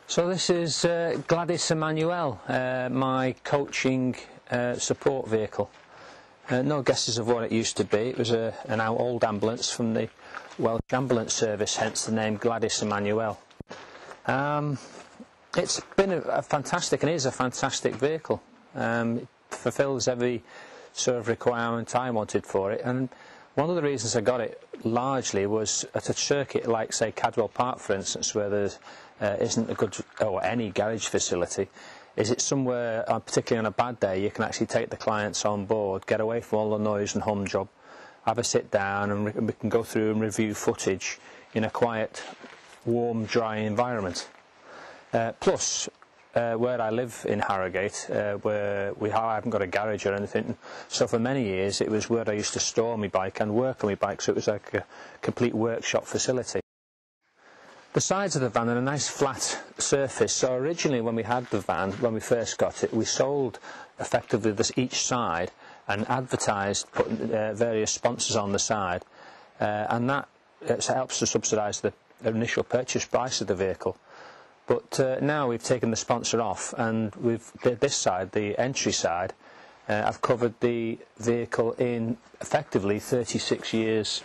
So this is Gladis Emmanuel, my coaching support vehicle. No guesses of what it used to be. It was an old ambulance from the Welsh Ambulance Service, hence the name Gladis Emmanuel. It's been a fantastic, and is a fantastic vehicle. It fulfills every sort of requirement I wanted for it, and one of the reasons I got it largely was at a circuit like, say, Cadwell Park, for instance, where there isn't a good or any garage facility. Is it somewhere, particularly on a bad day, you can actually take the clients on board, get away from all the noise and humdrum, have a sit down, and we can go through and review footage in a quiet, warm, dry environment. Plus, where I live in Harrogate, where I haven't got a garage or anything, so for many years it was where I used to store my bike and work on my bike, so it was like a complete workshop facility. The sides of the van are a nice flat surface, so originally when we had the van, when we first got it, we sold effectively each side and advertised, putting various sponsors on the side, and that helps to subsidise the initial purchase price of the vehicle. But now we've taken the sponsor off, and this side, the entry side, I've covered the vehicle in effectively 36 years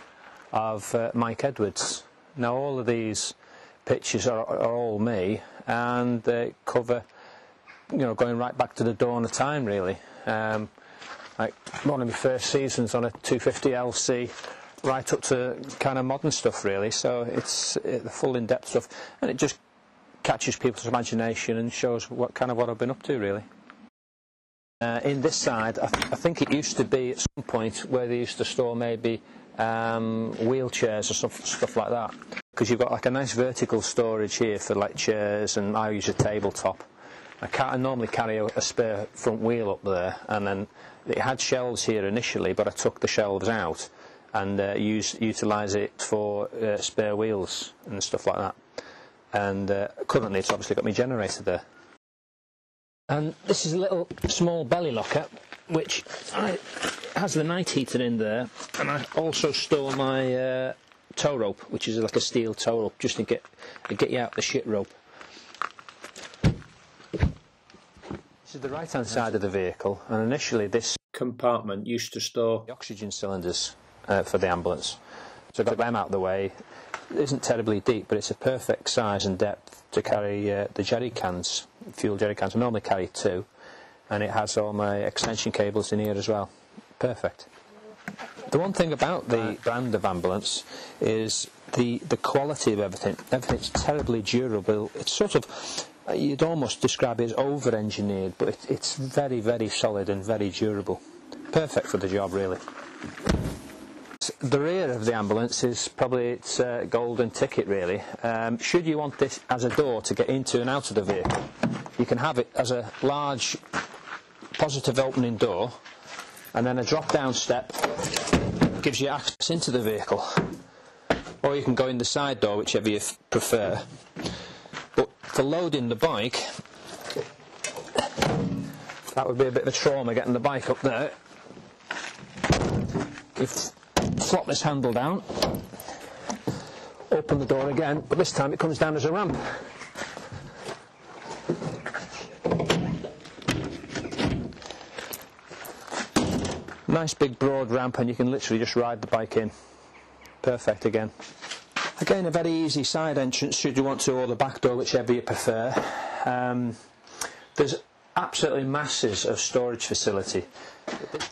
of Mike Edwards. Now all of these pictures are all me, and they cover, you know, going right back to the dawn of time, really. Like one of my first seasons on a 250 LC, right up to kind of modern stuff, really. So it's the full in-depth stuff, and it just catches people's imagination and shows what I've been up to, really. In this side, I think it used to be at some point where they used to store maybe wheelchairs or stuff like that, because you've got like a nice vertical storage here for like chairs, and I use a tabletop. I normally carry a spare front wheel up there, and then it had shelves here initially, but I took the shelves out and utilise it for spare wheels and stuff like that. And currently it's obviously got my generator there. And this is a little small belly locker which has the night heater in there, and I also store my tow rope, which is like a steel tow rope, just to get you out the shit rope. This is the right hand side of the vehicle, and initially this compartment used to store the oxygen cylinders for the ambulance. So I got them out of the way. It isn't terribly deep, but it's a perfect size and depth to carry the jerry cans, fuel jerry cans. I normally carry 2, and it has all my extension cables in here as well. Perfect. The one thing about the brand of ambulance is the quality of everything. Everything's terribly durable. It's sort of, you'd almost describe it as over-engineered, but it's very, very solid and very durable. Perfect for the job, really. The rear of the ambulance is probably its golden ticket, really. Should you want this as a door to get into and out of the vehicle, you can have it as a large positive opening door, and then a drop-down step gives you access into the vehicle. Or you can go in the side door, whichever you prefer. But for loading the bike, that would be a bit of a trauma getting the bike up there. Flop this handle down, open the door again, but this time it comes down as a ramp. Nice big broad ramp, and you can literally just ride the bike in. Perfect again. Again, a very easy side entrance should you want to, or the back door, whichever you prefer. There's absolutely masses of storage facility.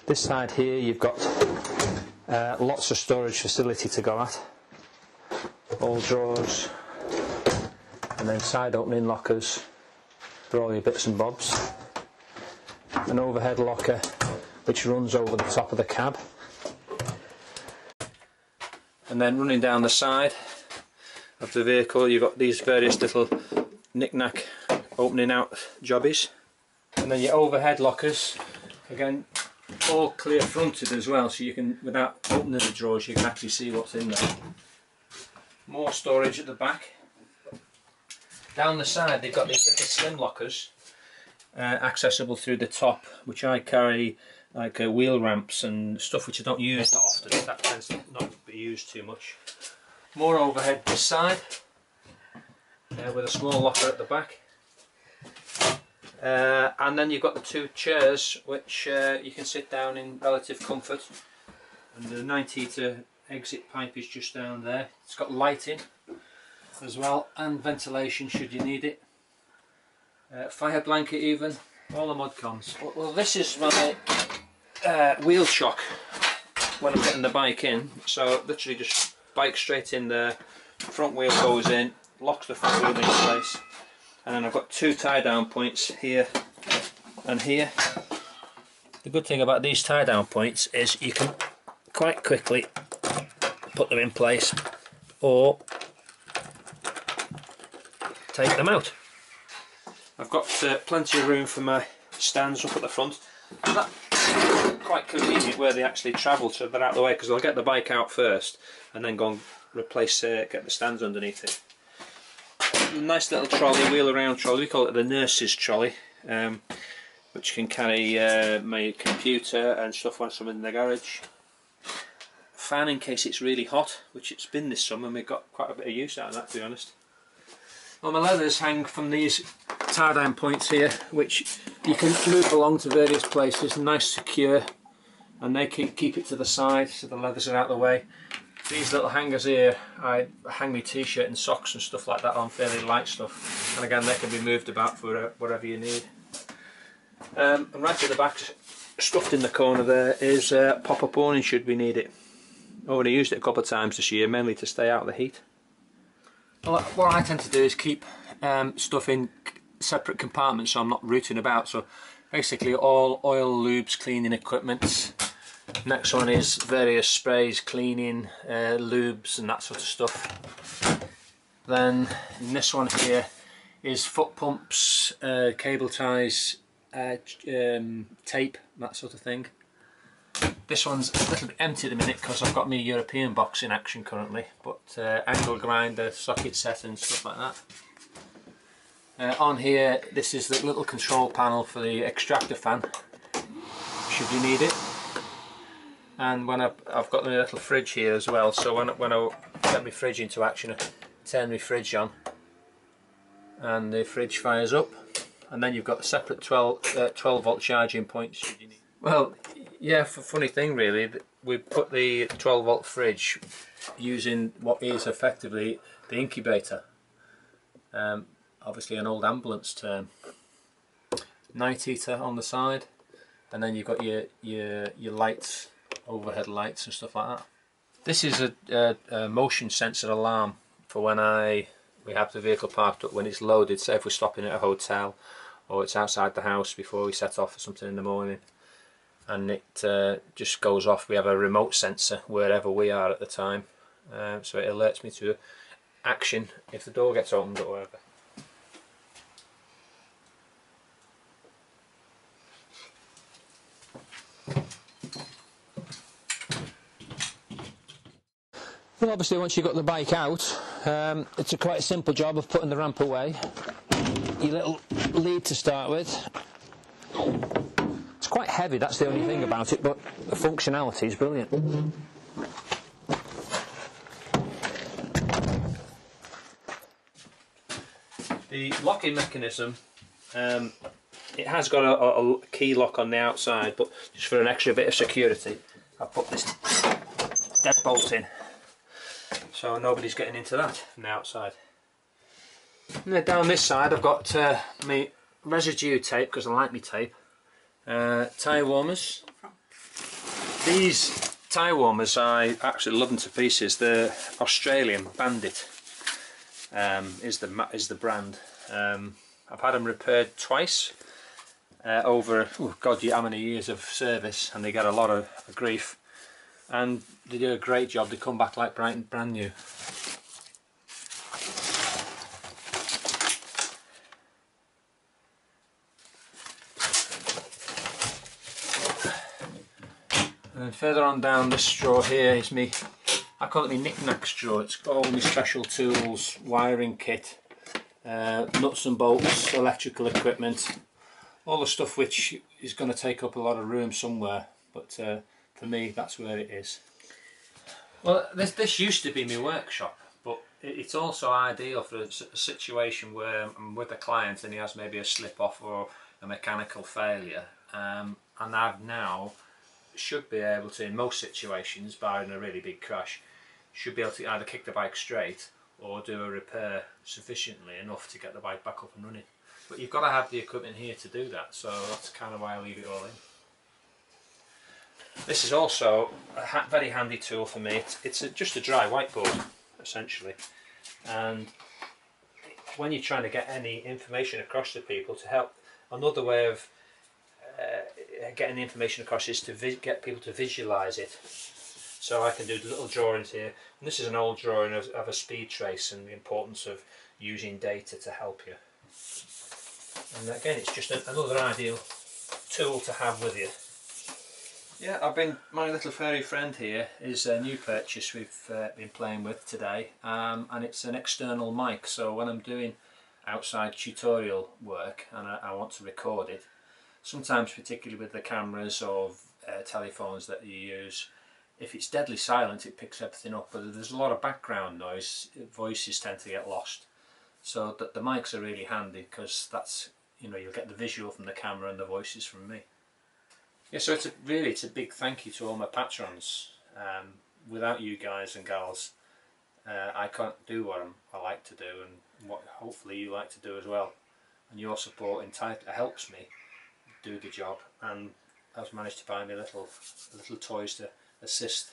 This side here you've got lots of storage facility to go at. All drawers, and then side opening lockers for all your bits and bobs. An overhead locker which runs over the top of the cab. And then running down the side of the vehicle you've got these various little knick-knack opening out jobbies. And then your overhead lockers, again all clear fronted as well, so you can, without opening the drawers, you can actually see what's in there. More storage at the back. Down the side they've got these little slim lockers accessible through the top, which I carry like wheel ramps and stuff which I don't use that often. That tends to not be used too much. More overhead this side. with a small locker at the back. And then you've got the 2 chairs which you can sit down in relative comfort, and the 90-litre exit pipe is just down there. It's got lighting as well and ventilation should you need it. Fire blanket even, all the mod cons. Well, this is my wheel chock when I'm getting the bike in, so literally just bike straight in there, front wheel goes in, locks the front wheel in place, and then I've got 2 tie down points here and here. The good thing about these tie down points is you can quite quickly put them in place or take them out. I've got plenty of room for my stands up at the front. That's quite convenient where they actually travel, so they're out of the way, because I'll get the bike out first and then go and replace, get the stands underneath it. Nice little trolley, wheel around trolley, we call it the nurse's trolley, which can carry my computer and stuff when I'm in the garage. Fan in case it's really hot, which it's been this summer, and we've got quite a bit of use out of that, to be honest. Well, my leathers hang from these tie down points here, which you can move along to various places, nice secure, and they keep it to the side so the leathers are out of the way. These little hangers here, I hang my t-shirt and socks and stuff like that on, fairly light stuff, and again they can be moved about for whatever you need. And right at the back, stuffed in the corner there, is pop-up awning should we need it. Already used it a couple of times this year, mainly to stay out of the heat. Well, what I tend to do is keep stuff in separate compartments so I'm not rooting about. So basically all oil, lubes, cleaning equipment. Next one is various sprays, cleaning, lubes and that sort of stuff. Then in this one here is foot pumps, cable ties, tape, that sort of thing. This one's a little bit empty at the minute because I've got my European box in action currently, but angle grinder, socket set and stuff like that. On here, this is the little control panel for the extractor fan, should you need it. And when I've got the little fridge here as well, so when I get my fridge into action, I turn my fridge on and the fridge fires up, and then you've got a separate 12 volt charging points should you need. Well, yeah, funny thing really, we put the 12 volt fridge using what is effectively the incubator. Obviously an old ambulance term. 90-litre on the side, and then you've got your lights, overhead lights and stuff like that. This is a motion sensor alarm for when we have the vehicle parked up when it's loaded, say if we're stopping at a hotel or it's outside the house before we set off for something in the morning. And it just goes off. We have a remote sensor wherever we are at the time, so it alerts me to action if the door gets opened or whatever. Well, obviously once you've got the bike out, it's quite a simple job of putting the ramp away. Your little lead to start with. It's quite heavy, that's the only thing about it, but the functionality is brilliant. The locking mechanism, it has got a key lock on the outside, but just for an extra bit of security I put this deadbolt in, so nobody's getting into that from the outside. And then down this side I've got my residue tape, because I like my tape. Tyre warmers. These tyre warmers I actually love them to pieces. The Australian Bandit is the brand. I've had them repaired twice over God, how many years of service, and they get a lot of grief, and they do a great job. They come back like brand new. And further on down this straw here is I call it my knick-knack straw. It's got all my special tools, wiring kit, nuts and bolts, electrical equipment, all the stuff which is going to take up a lot of room somewhere, but for me that's where it is. Well, this used to be my workshop, but It's also ideal for a situation where I'm with a client and he has maybe a slip off or a mechanical failure, and I've now should be able to, in most situations, barring a really big crash, should be able to either kick the bike straight or do a repair sufficiently enough to get the bike back up and running. But you've got to have the equipment here to do that, so that's kind of why I leave it all in. This is also a very handy tool for me. It's just a dry whiteboard, essentially, and when you're trying to get any information across to people to help, another way of getting the information across is to get people to visualise it. So I can do little drawings here, and this is an old drawing of a speed trace and the importance of using data to help you. And again, it's just another ideal tool to have with you. Yeah, my little furry friend here is a new purchase we've been playing with today, and it's an external mic, so when I'm doing outside tutorial work and I want to record it, sometimes particularly with the cameras or telephones that you use, if it's deadly silent it picks everything up, but there's a lot of background noise, voices tend to get lost. So the mics are really handy because that's, you'll get the visual from the camera and the voices from me. Yeah, so it's a big thank you to all my patrons. Without you guys and gals, I can't do what I like to do and what hopefully you like to do as well. And your support helps me do the job, and has managed to buy me little toys to assist